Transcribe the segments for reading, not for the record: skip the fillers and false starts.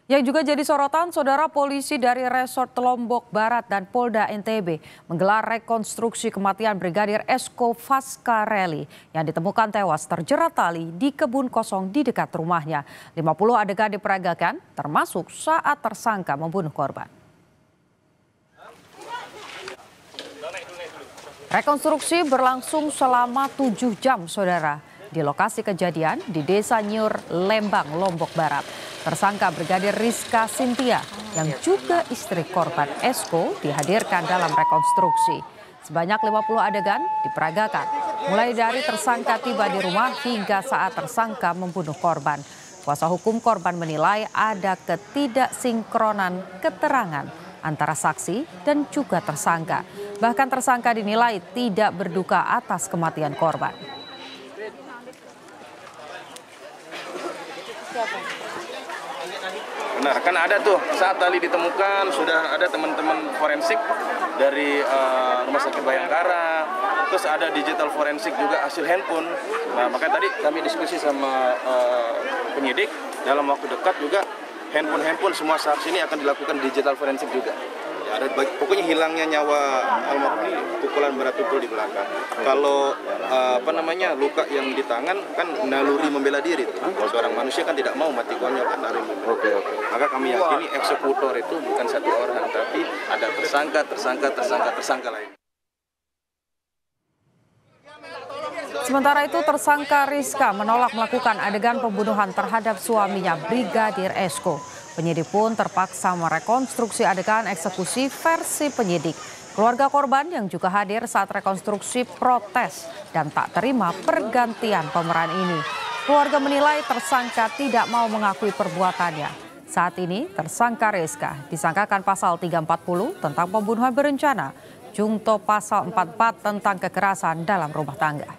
Yang juga jadi sorotan, saudara, polisi dari Resort Lombok Barat dan Polda NTB menggelar rekonstruksi kematian Brigadir Esko Fascarelli yang ditemukan tewas terjerat tali di kebun kosong di dekat rumahnya. 50 adegan diperagakan, termasuk saat tersangka membunuh korban. Rekonstruksi berlangsung selama 7 jam, saudara. Di lokasi kejadian di Desa Nyur, Lembang, Lombok Barat. Tersangka Brigadir Rizka Sintia yang juga istri korban Esko dihadirkan dalam rekonstruksi. Sebanyak 50 adegan diperagakan, mulai dari tersangka tiba di rumah hingga saat tersangka membunuh korban. Kuasa hukum korban menilai ada ketidaksinkronan keterangan antara saksi dan juga tersangka. Bahkan tersangka dinilai tidak berduka atas kematian korban. Nah, kan ada tuh saat tali ditemukan sudah ada teman-teman forensik dari Rumah Sakit Bayangkara, terus ada digital forensik juga hasil handphone. Nah, makanya tadi kami diskusi sama penyidik dalam waktu dekat juga handphone semua saksi ini akan dilakukan digital forensik juga. Ya, ada pokoknya hilangnya nyawa almarhum ini pukulan berat tutul di belakang. Kalau luka yang di tangan kan naluri membela diri. Seorang manusia kan tidak mau mati konyol kan naluri. Oke. Maka kami yakini eksekutor itu bukan satu orang tapi ada tersangka lain. Sementara itu tersangka Rizka menolak melakukan adegan pembunuhan terhadap suaminya Brigadir Esko. Penyidik pun terpaksa merekonstruksi adegan eksekusi versi penyidik. Keluarga korban yang juga hadir saat rekonstruksi protes dan tak terima pergantian pemeran ini. Keluarga menilai tersangka tidak mau mengakui perbuatannya. Saat ini tersangka Rizka disangkakan pasal 340 tentang pembunuhan berencana, junto pasal 44 tentang kekerasan dalam rumah tangga.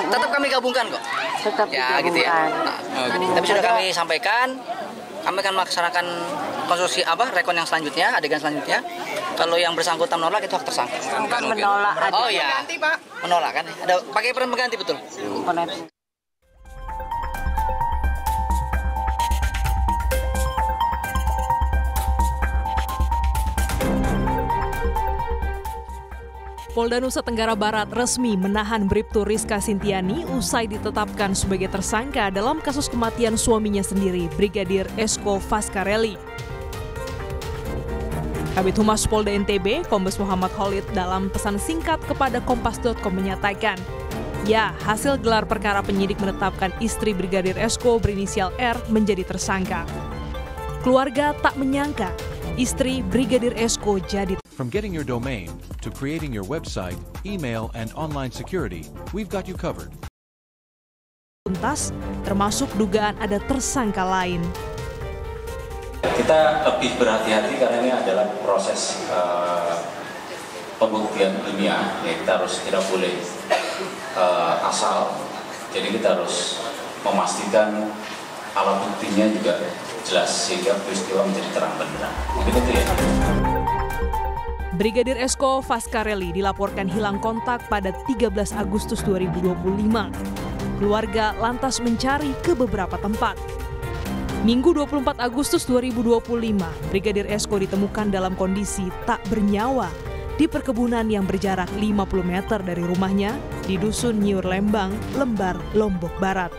Tetap kami gabungkan kok. Tetap ya gitu ya. Tapi sudah kami sampaikan, kami akan melaksanakan konstruksi rekon yang selanjutnya, adegan selanjutnya. Kalau yang bersangkutan menolak itu hak tersangka. Menolak ada. Oh ya. Menolak kan? Ada pakai peran pengganti betul. Polda Nusa Tenggara Barat resmi menahan Bribtu Rizka Sintiani usai ditetapkan sebagai tersangka dalam kasus kematian suaminya sendiri, Brigadir Esko Fascarelli. Kabid Humas Polda NTB, Kombes Muhammad Khalid, dalam pesan singkat kepada Kompas.com menyatakan, ya, hasil gelar perkara penyidik menetapkan istri Brigadir Esko berinisial R menjadi tersangka. Keluarga tak menyangka istri Brigadir Esko jadi. From getting your domain to creating your website, email, and online security, we've got you covered. Tuntas, termasuk dugaan ada tersangka lain. Kita lebih berhati-hati karena ini adalah proses pembuktian ilmiah. Ya, kita harus tidak boleh asal. Jadi kita harus memastikan alat buktinya juga jelas sehingga peristiwa menjadi terang benderang. Begitu ya. Brigadir Esko Fascarelli dilaporkan hilang kontak pada 13 Agustus 2025. Keluarga lantas mencari ke beberapa tempat. Minggu 24 Agustus 2025, Brigadir Esko ditemukan dalam kondisi tak bernyawa di perkebunan yang berjarak 50 meter dari rumahnya di Dusun Nyur Lembang, Lembar, Lombok Barat.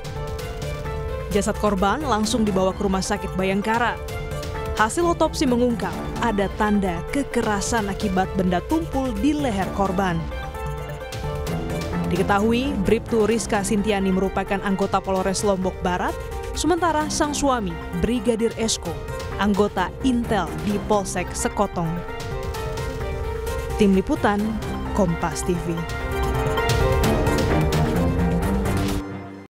Jasad korban langsung dibawa ke Rumah Sakit Bayangkara. Hasil otopsi mengungkap ada tanda kekerasan akibat benda tumpul di leher korban. Diketahui Bribtu Rizka Sintiani merupakan anggota Polres Lombok Barat, sementara sang suami Brigadir Esko anggota Intel di Polsek Sekotong. Tim Liputan, Kompas TV.